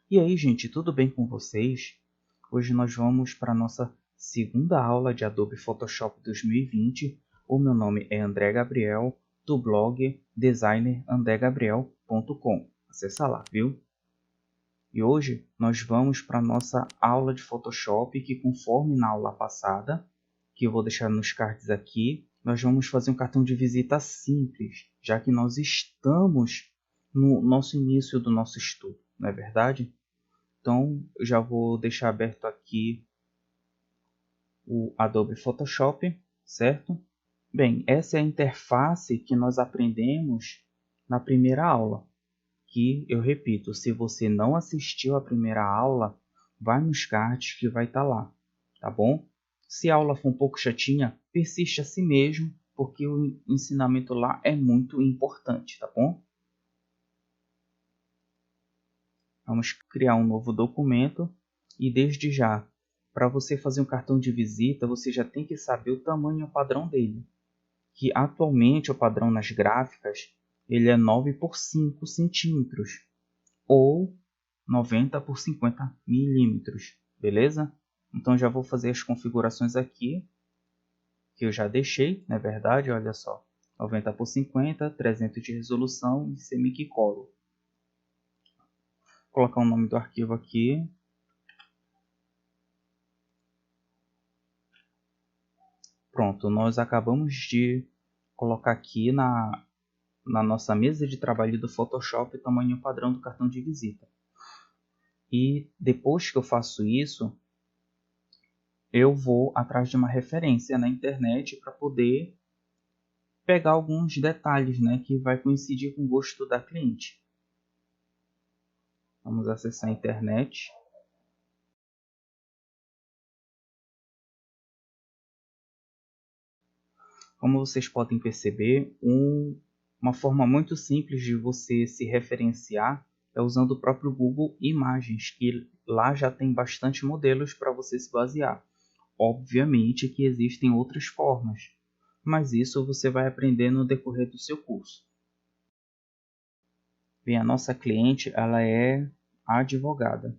E aí, gente, tudo bem com vocês? Hoje nós vamos para a nossa segunda aula de Adobe Photoshop 2020. O meu nome é André Gabriel, do blog designerandregabriel.com. Acessa lá, viu? E hoje nós vamos para a nossa aula de Photoshop, que conforme na aula passada, que eu vou deixar nos cards aqui, nós vamos fazer um cartão de visita simples, já que nós estamos no nosso início do nosso estudo, não é verdade? Então, eu já vou deixar aberto aqui o Adobe Photoshop, certo? Bem, essa é a interface que nós aprendemos na primeira aula. Que, eu repito, se você não assistiu a primeira aula, vai nos cards que vai estar lá, tá bom? Se a aula for um pouco chatinha, persiste assim mesmo, porque o ensinamento lá é muito importante, tá bom? Vamos criar um novo documento e desde já, para você fazer um cartão de visita, você já tem que saber o tamanho padrão dele. Que atualmente o padrão nas gráficas ele é 9 por 5 centímetros ou 90 por 50 milímetros, beleza? Então já vou fazer as configurações aqui, que eu já deixei, na verdade, olha só. 90 por 50, 300 de resolução e semicolor. Vou colocar o nome do arquivo aqui. Pronto, nós acabamos de colocar aqui na nossa mesa de trabalho do Photoshop o tamanho padrão do cartão de visita. E depois que eu faço isso, eu vou atrás de uma referência na internet para poder pegar alguns detalhes, né, que vai coincidir com o gosto da cliente. Vamos acessar a internet. Como vocês podem perceber, uma forma muito simples de você se referenciar é usando o próprio Google Imagens, que lá já tem bastante modelos para você se basear. Obviamente que existem outras formas, mas isso você vai aprender no decorrer do seu curso. Bem, a nossa cliente ela é advogada.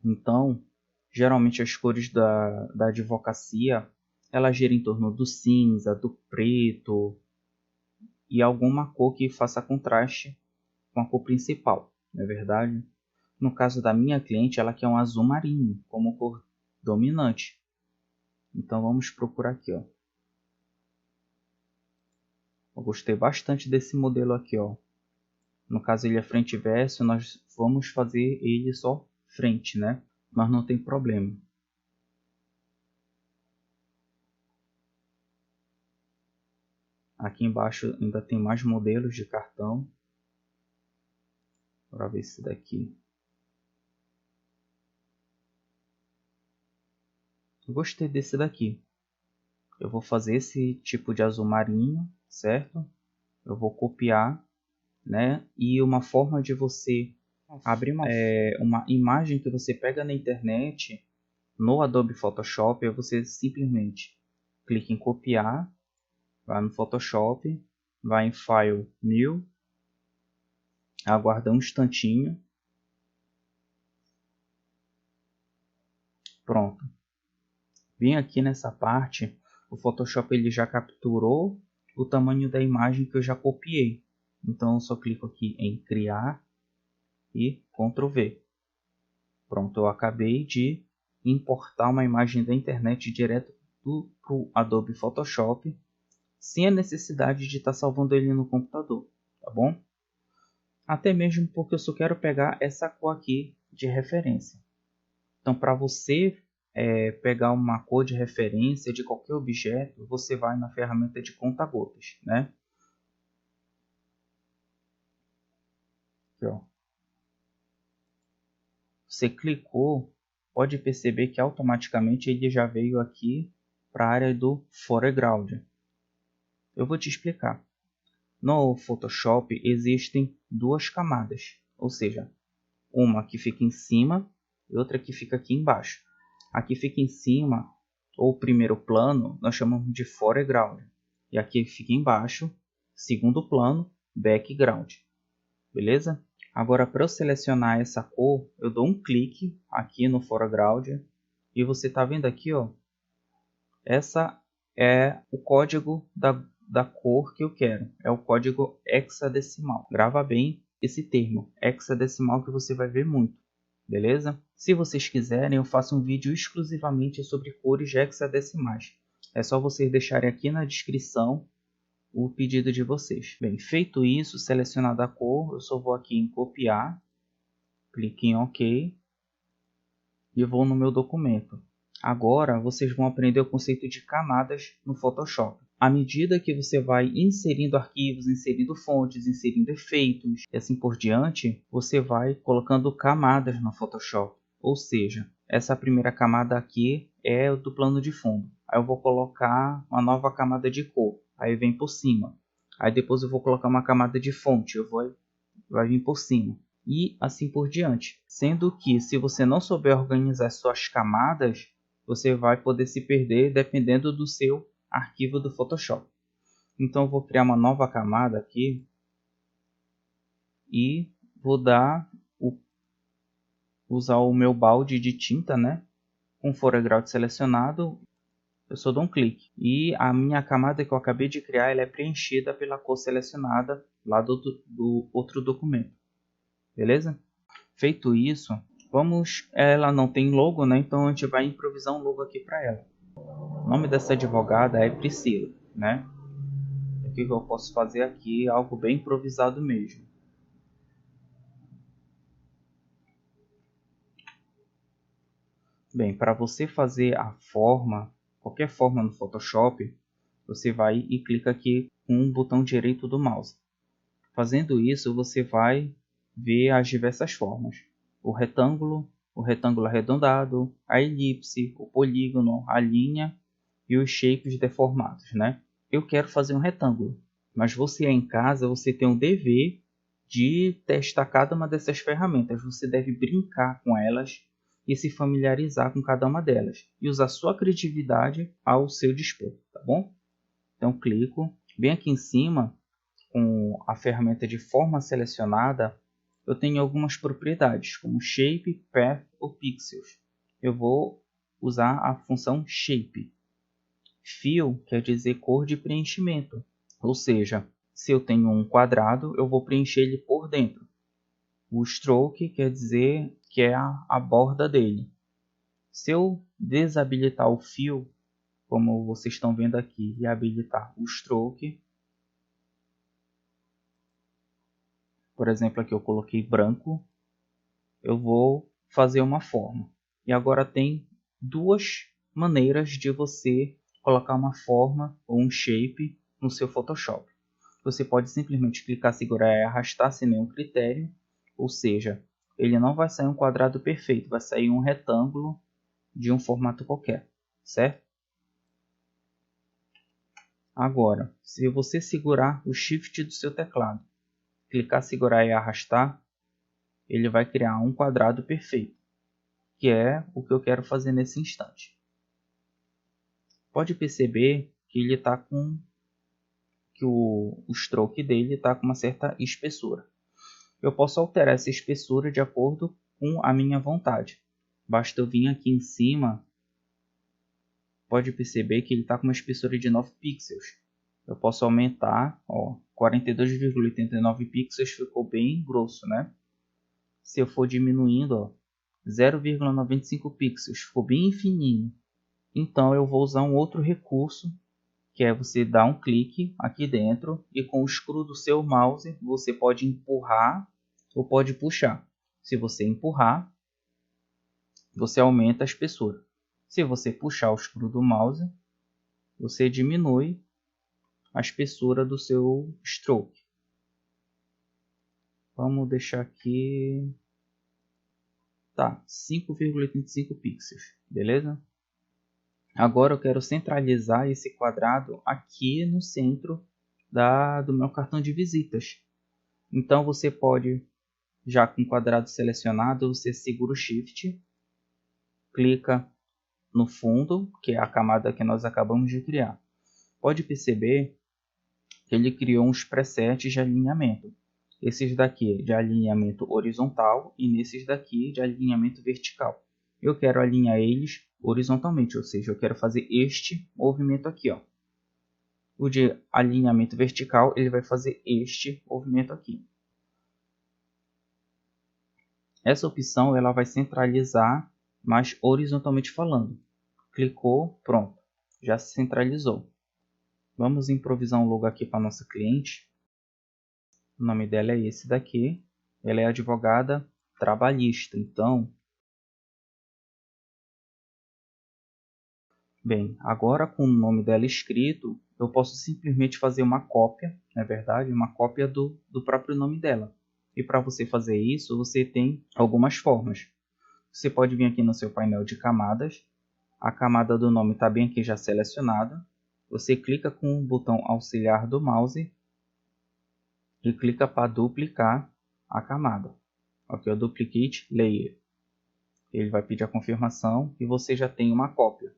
Então, geralmente as cores da advocacia ela gira em torno do cinza, do preto e alguma cor que faça contraste com a cor principal, não é verdade? No caso da minha cliente, ela quer um azul marinho como cor dominante. Então vamos procurar aqui, ó. Eu gostei bastante desse modelo aqui, ó. No caso ele é frente e verso, nós vamos fazer ele só frente, né? Mas não tem problema. Aqui embaixo ainda tem mais modelos de cartão. Bora ver esse daqui. Eu gostei desse daqui. Eu vou fazer esse tipo de azul marinho, certo? Eu vou copiar, né? E uma forma de você abrir uma imagem que você pega na internet no Adobe Photoshop é você simplesmente clica em copiar, vai no Photoshop, vai em File, New, aguarda um instantinho. Pronto. Vim aqui nessa parte, o Photoshop ele já capturou o tamanho da imagem que eu já copiei. Então eu só clico aqui em criar e Ctrl V. Pronto, eu acabei de importar uma imagem da internet direto para o Adobe Photoshop, sem a necessidade de estar salvando ele no computador, tá bom? Até mesmo porque eu só quero pegar essa cor aqui de referência. Então, para você pegar uma cor de referência de qualquer objeto, você vai na ferramenta de conta-gotas, né? Aqui, ó. Você clicou, pode perceber que automaticamente ele já veio aqui para a área do foreground. Eu vou te explicar. No Photoshop existem duas camadas, ou seja, uma que fica em cima e outra que fica aqui embaixo. Aqui fica em cima, ou primeiro plano, nós chamamos de foreground. E aqui fica embaixo, segundo plano, background. Beleza? Agora, para eu selecionar essa cor, eu dou um clique aqui no foreground e você está vendo aqui, ó, essa é o código da cor que eu quero. É o código hexadecimal. Grava bem esse termo, hexadecimal, que você vai ver muito. Beleza? Se vocês quiserem, eu faço um vídeo exclusivamente sobre cores hexadecimais. É só vocês deixarem aqui na descrição o pedido de vocês. Bem, feito isso, selecionada a cor, eu só vou aqui em copiar, clique em OK e vou no meu documento. Agora vocês vão aprender o conceito de camadas no Photoshop. À medida que você vai inserindo arquivos, inserindo fontes, inserindo efeitos e assim por diante, você vai colocando camadas no Photoshop. Ou seja, essa primeira camada aqui é do plano de fundo. Aí eu vou colocar uma nova camada de cor. Aí vem por cima. Aí depois eu vou colocar uma camada de fonte. Vai vir por cima. E assim por diante. Sendo que se você não souber organizar suas camadas, você vai poder se perder dependendo do seu arquivo do Photoshop. Então eu vou criar uma nova camada aqui e vou usar o meu balde de tinta, né? Com o foreground selecionado, eu só dou um clique. E a minha camada que eu acabei de criar, ela é preenchida pela cor selecionada lá do outro documento. Beleza? Feito isso, ela não tem logo, né? Então a gente vai improvisar um logo aqui para ela. O nome dessa advogada é Priscila, né? O que eu posso fazer aqui? Algo bem improvisado mesmo. Bem, para você fazer a forma, qualquer forma no Photoshop, você vai e clica aqui com o botão direito do mouse. Fazendo isso, você vai ver as diversas formas. O retângulo arredondado, a elipse, o polígono, a linha e os shapes deformados, né? Eu quero fazer um retângulo, mas você em casa, você tem o dever de testar cada uma dessas ferramentas. Você deve brincar com elas e se familiarizar com cada uma delas e usar sua criatividade ao seu dispor, tá bom? Então clico bem aqui em cima com a ferramenta de forma selecionada. Eu tenho algumas propriedades como Shape, Path ou Pixels. Eu vou usar a função Shape. Fill quer dizer cor de preenchimento, ou seja, se eu tenho um quadrado, eu vou preencher ele por dentro. O Stroke quer dizer que é a borda dele. Se eu desabilitar o Fill, como vocês estão vendo aqui, e habilitar o Stroke, por exemplo, aqui eu coloquei branco, eu vou fazer uma forma. E agora tem duas maneiras de você colocar uma forma ou um shape no seu Photoshop. Você pode simplesmente clicar, segurar e arrastar sem nenhum critério, ou seja, ele não vai sair um quadrado perfeito, vai sair um retângulo de um formato qualquer, certo? Agora, se você segurar o Shift do seu teclado, clicar, segurar e arrastar, ele vai criar um quadrado perfeito, que é o que eu quero fazer nesse instante. Pode perceber que ele está com o stroke dele está com uma certa espessura. Eu posso alterar essa espessura de acordo com a minha vontade. Basta eu vir aqui em cima, pode perceber que ele está com uma espessura de 9 pixels. Eu posso aumentar, 42,89 pixels ficou bem grosso, né? Se eu for diminuindo, 0,95 pixels, ficou bem fininho. Então eu vou usar um outro recurso, que é você dar um clique aqui dentro e com o screw do seu mouse você pode empurrar ou pode puxar. Se você empurrar, você aumenta a espessura. Se você puxar o screw do mouse, você diminui a espessura do seu stroke. Vamos deixar aqui, tá, 5,85 pixels, beleza? Agora eu quero centralizar esse quadrado aqui no centro do meu cartão de visitas. Então você pode, já com o quadrado selecionado, você segura o Shift, clica no fundo, que é a camada que nós acabamos de criar. Pode perceber que ele criou uns presets de alinhamento. Esses daqui de alinhamento horizontal e nesses daqui de alinhamento vertical. Eu quero alinhar eles horizontalmente, ou seja, eu quero fazer este movimento aqui, ó. O de alinhamento vertical, ele vai fazer este movimento aqui. Essa opção ela vai centralizar, mas horizontalmente falando. Clicou, pronto, já se centralizou. Vamos improvisar um logo aqui para nossa cliente. O nome dela é esse daqui. Ela é advogada trabalhista, então... Bem, agora com o nome dela escrito, eu posso simplesmente fazer uma cópia, na verdade, uma cópia do próprio nome dela. E para você fazer isso, você tem algumas formas. Você pode vir aqui no seu painel de camadas. A camada do nome está bem aqui já selecionada. Você clica com o botão auxiliar do mouse e clica para duplicar a camada. Aqui é o Duplicate Layer. Ele vai pedir a confirmação e você já tem uma cópia.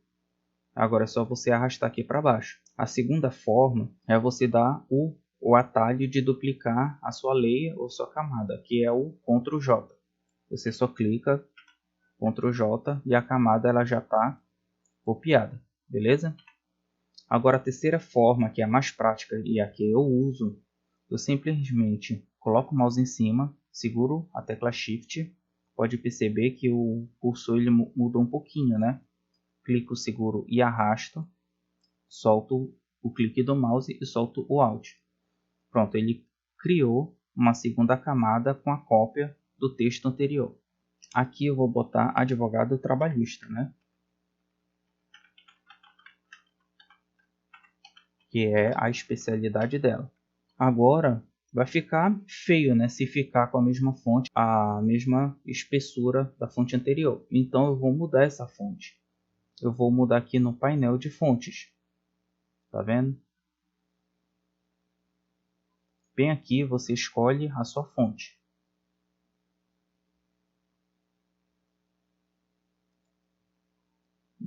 Agora é só você arrastar aqui para baixo. A segunda forma é você dar o atalho de duplicar a sua layer ou sua camada, que é o Ctrl J. Você só clica Ctrl J e a camada ela já está copiada, beleza? Agora a terceira forma, que é a mais prática e a que eu uso, eu simplesmente coloco o mouse em cima, seguro a tecla Shift, pode perceber que o cursor ele mudou um pouquinho, né? Clico, seguro e arrasto, solto o clique do mouse e solto o Alt. Pronto, ele criou uma segunda camada com a cópia do texto anterior. Aqui eu vou botar advogado trabalhista, né? Que é a especialidade dela. Agora vai ficar feio, né? Se ficar com a mesma fonte, a mesma espessura da fonte anterior. Então eu vou mudar essa fonte. Eu vou mudar aqui no painel de fontes. Tá vendo? Bem aqui você escolhe a sua fonte.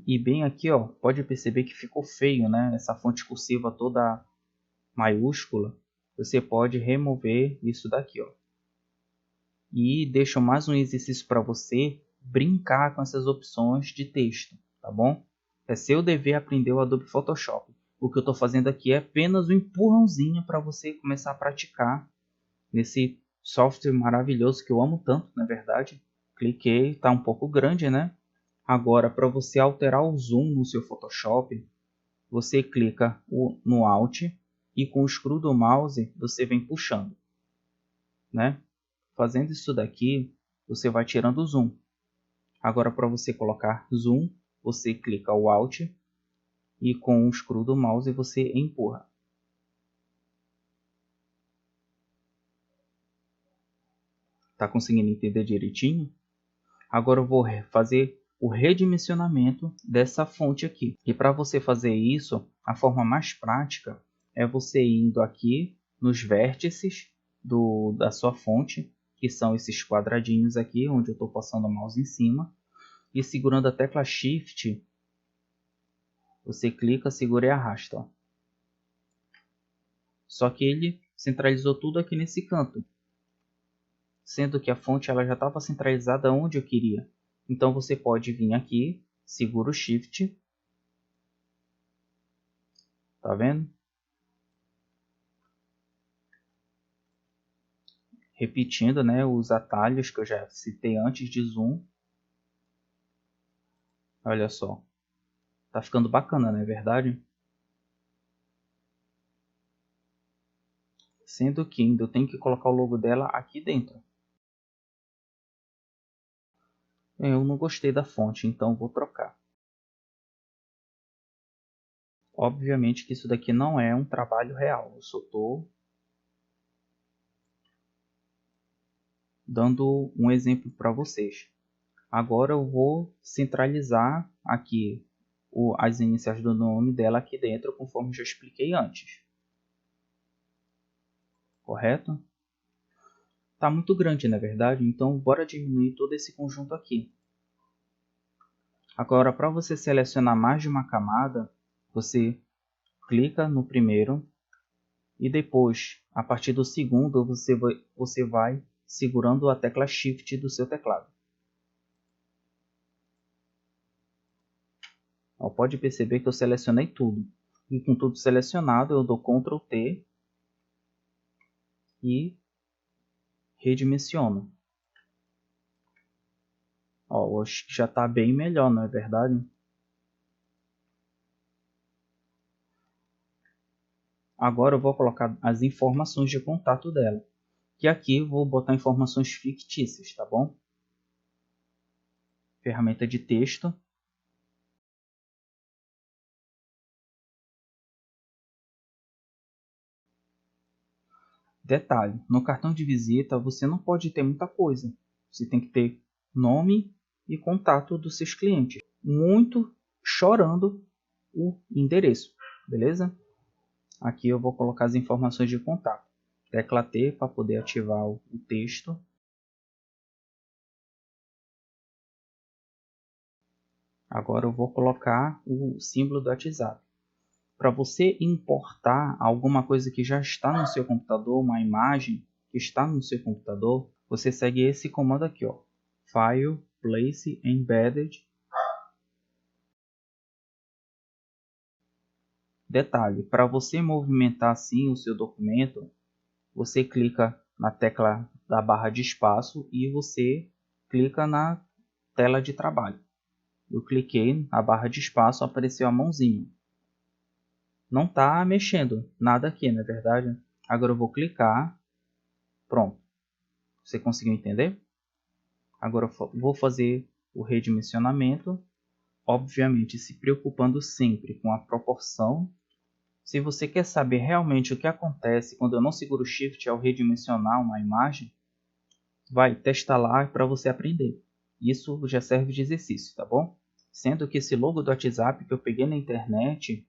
E bem aqui, ó, pode perceber que ficou feio, né? Essa fonte cursiva toda maiúscula. Você pode remover isso daqui, ó. E deixo mais um exercício para você brincar com essas opções de texto, tá bom? É seu dever aprender o Adobe Photoshop. O que eu estou fazendo aqui é apenas um empurrãozinho para você começar a praticar nesse software maravilhoso que eu amo tanto, na verdade. Cliquei, está um pouco grande, né? Agora, para você alterar o zoom no seu Photoshop, você clica no Alt e com o scroll do mouse você vem puxando, né? Fazendo isso daqui, você vai tirando o zoom. Agora, para você colocar zoom, você clica o Alt e com o scroll do mouse você empurra. Tá conseguindo entender direitinho? Agora eu vou fazer o redimensionamento dessa fonte aqui. E para você fazer isso, a forma mais prática é você indo aqui nos vértices da sua fonte, que são esses quadradinhos aqui, onde eu estou passando o mouse em cima, e segurando a tecla Shift, você clica, segura e arrasta. Ó. Só que ele centralizou tudo aqui nesse canto, sendo que a fonte ela já estava centralizada onde eu queria. Então você pode vir aqui, segura o Shift, tá vendo? Repetindo, né, os atalhos que eu já citei antes de zoom. Olha só, tá ficando bacana, não é verdade? Sendo que ainda eu tenho que colocar o logo dela aqui dentro. Eu não gostei da fonte, então vou trocar. Obviamente que isso daqui não é um trabalho real, eu só estou dando um exemplo para vocês. Agora eu vou centralizar aqui as iniciais do nome dela aqui dentro, conforme já expliquei antes. Correto? Está muito grande, na verdade, então bora diminuir todo esse conjunto aqui. Agora, para você selecionar mais de uma camada, você clica no primeiro, e depois, a partir do segundo, você vai segurando a tecla Shift do seu teclado. Ó, pode perceber que eu selecionei tudo. E com tudo selecionado, eu dou Ctrl T e redimensiono. Ó, acho que já está bem melhor, não é verdade? Agora eu vou colocar as informações de contato dela. Que aqui eu vou botar informações fictícias, tá bom? Ferramenta de texto. Detalhe, no cartão de visita você não pode ter muita coisa. Você tem que ter nome e contato dos seus clientes. Muito chorando o endereço, beleza? Aqui eu vou colocar as informações de contato. Tecla T para poder ativar o texto. Agora eu vou colocar o símbolo do WhatsApp. Para você importar alguma coisa que já está no seu computador, uma imagem que está no seu computador, você segue esse comando aqui, ó. File, Place, Embedded. Detalhe, para você movimentar assim o seu documento, você clica na tecla da barra de espaço e você clica na tela de trabalho. Eu cliquei na barra de espaço, apareceu a mãozinha. Não está mexendo nada aqui, não é verdade? Agora eu vou clicar. Pronto. Você conseguiu entender? Agora eu vou fazer o redimensionamento. Obviamente se preocupando sempre com a proporção. Se você quer saber realmente o que acontece quando eu não seguro o Shift ao redimensionar uma imagem, vai testar lá para você aprender. Isso já serve de exercício, tá bom? Sendo que esse logo do WhatsApp que eu peguei na internet,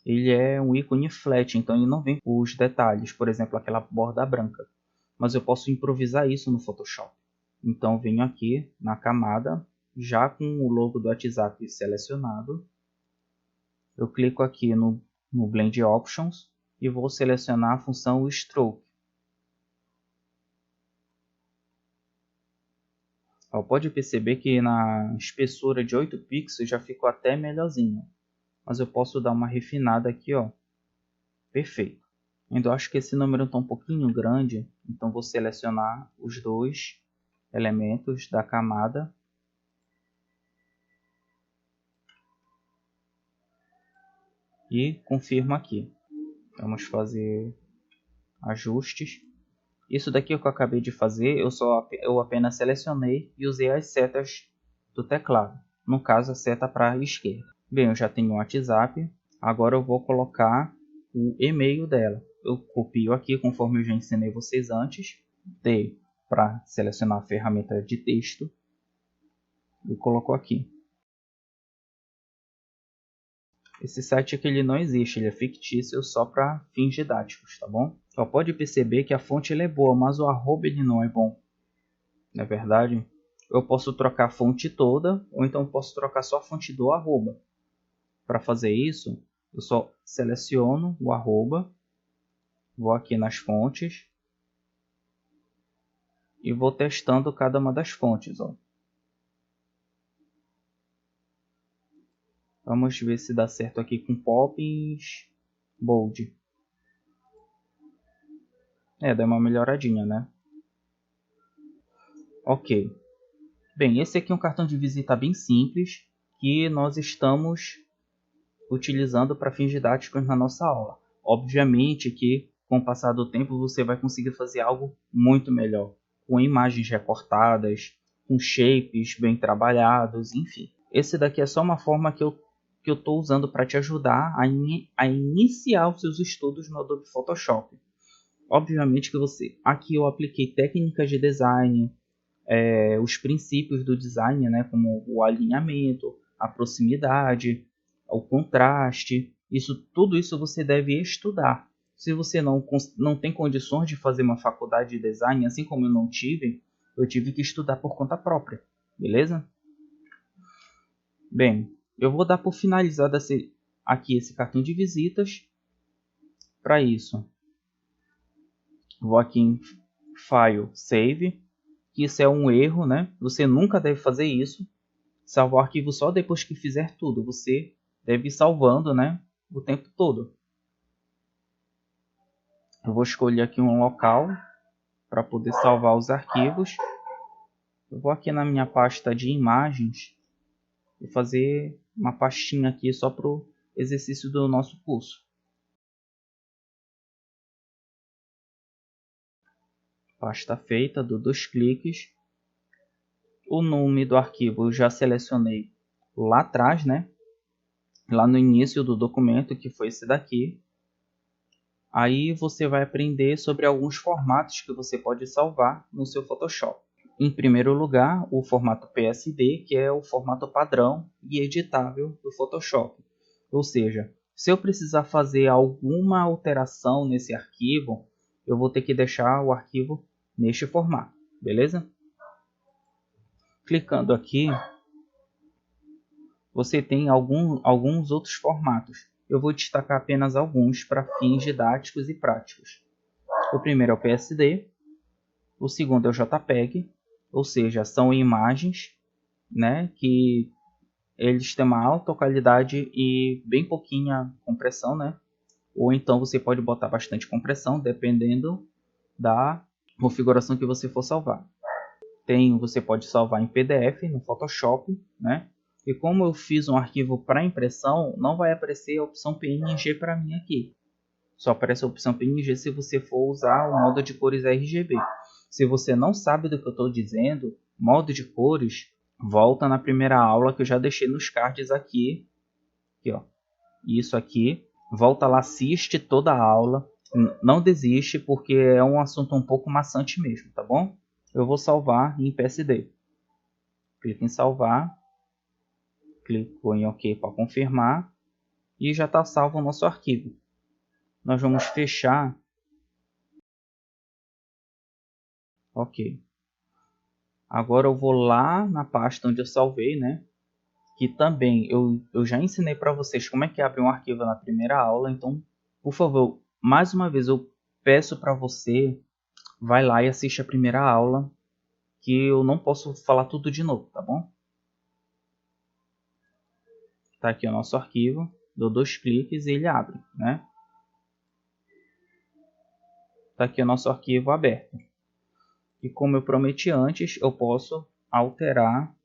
ele é um ícone flat, então ele não vem com os detalhes, por exemplo, aquela borda branca. Mas eu posso improvisar isso no Photoshop. Então venho aqui na camada, já com o logo do WhatsApp selecionado. Eu clico aqui no Blend Options e vou selecionar a função Stroke. Pode perceber que na espessura de 8 pixels já ficou até melhorzinho. Mas eu posso dar uma refinada aqui, ó. Perfeito. Ainda acho que esse número está um pouquinho grande, então vou selecionar os dois elementos da camada. E confirmo aqui. Vamos fazer ajustes. Isso daqui que eu acabei de fazer, eu apenas selecionei e usei as setas do teclado. No caso, a seta para a esquerda. Bem, eu já tenho o WhatsApp. Agora eu vou colocar o e-mail dela. Eu copio aqui, conforme eu já ensinei vocês antes. D para selecionar a ferramenta de texto. E coloco aqui. Esse site aqui ele não existe, ele é fictício só para fins didáticos, tá bom? Só pode perceber que a fonte ele é boa, mas o arroba ele não é bom. Não é verdade? Eu posso trocar a fonte toda, ou então posso trocar só a fonte do arroba. Para fazer isso, eu só seleciono o arroba, vou aqui nas fontes e vou testando cada uma das fontes. Ó. Vamos ver se dá certo aqui com Poppins Bold. Dá uma melhoradinha, né? Ok. Bem, esse aqui é um cartão de visita bem simples que nós estamos utilizando para fins didáticos na nossa aula. Obviamente que com o passar do tempo você vai conseguir fazer algo muito melhor, com imagens recortadas, com shapes bem trabalhados, enfim. Esse daqui é só uma forma que eu estou usando para te ajudar a iniciar os seus estudos no Adobe Photoshop. Obviamente que aqui eu apliquei técnicas de design, os princípios do design, né, como o alinhamento, a proximidade, o contraste, tudo isso você deve estudar. Se você não tem condições de fazer uma faculdade de design, assim como eu não tive, eu tive que estudar por conta própria, beleza? Bem, eu vou dar por finalizado aqui esse cartão de visitas. Para isso, Vou aqui em File, Save. Isso é um erro, né? Você nunca deve fazer isso. Salvar o arquivo só depois que fizer tudo. Você deve ir salvando, né, o tempo todo. Eu vou escolher aqui um local para poder salvar os arquivos. Eu vou aqui na minha pasta de imagens e fazer uma pastinha aqui só para o exercício do nosso curso. Pasta feita, dou 2 cliques. O nome do arquivo eu já selecionei lá atrás, né? Lá no início do documento, que foi esse daqui. Aí você vai aprender sobre alguns formatos que você pode salvar no seu Photoshop. Em primeiro lugar, o formato PSD, que é o formato padrão e editável do Photoshop. Ou seja, se eu precisar fazer alguma alteração nesse arquivo, eu vou ter que deixar o arquivo neste formato, beleza? Clicando aqui, você tem alguns outros formatos. Eu vou destacar apenas alguns para fins didáticos e práticos. O primeiro é o PSD, o segundo é o JPEG, ou seja, são imagens, né, que eles têm uma alta qualidade e bem pouquinha compressão, né? Ou então você pode botar bastante compressão, dependendo da configuração que você for salvar. Você pode salvar em PDF no Photoshop, né? E como eu fiz um arquivo para impressão, não vai aparecer a opção PNG para mim aqui. Só aparece a opção PNG se você for usar o modo de cores RGB. Se você não sabe do que eu estou dizendo, modo de cores, volta na primeira aula que eu já deixei nos cards aqui. Aqui, ó. Isso aqui. Volta lá, assiste toda a aula. Não desiste, porque é um assunto um pouco maçante mesmo, tá bom? Eu vou salvar em PSD. Clico em salvar. Clico em OK para confirmar. E já está salvo o nosso arquivo. Nós vamos fechar. OK. Agora eu vou lá na pasta onde eu salvei, né? Que também eu já ensinei para vocês como é que abre um arquivo na primeira aula. Então, por favor, mais uma vez eu peço para você, vai lá e assiste a primeira aula, que eu não posso falar tudo de novo, tá bom? Tá aqui o nosso arquivo, dou 2 cliques e ele abre, né? Tá aqui o nosso arquivo aberto. E como eu prometi antes, eu posso alterar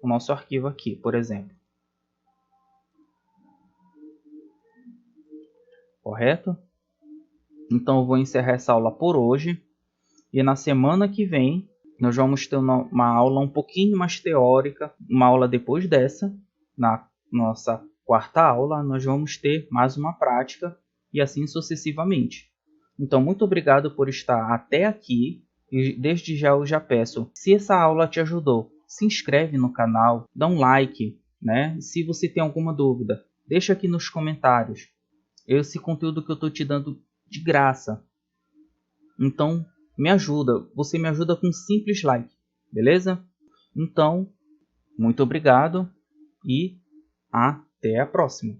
o nosso arquivo aqui, por exemplo. Correto? Então eu vou encerrar essa aula por hoje. E na semana que vem, nós vamos ter uma aula um pouquinho mais teórica. Uma aula depois dessa, na nossa quarta aula, nós vamos ter mais uma prática e assim sucessivamente. Então, muito obrigado por estar até aqui. E desde já eu já peço, se essa aula te ajudou, se inscreve no canal, dá um like, né? Se você tem alguma dúvida, deixa aqui nos comentários. Esse conteúdo que eu estou te dando de graça. Então, me ajuda. Você me ajuda com um simples like, beleza? Então, muito obrigado e até a próxima.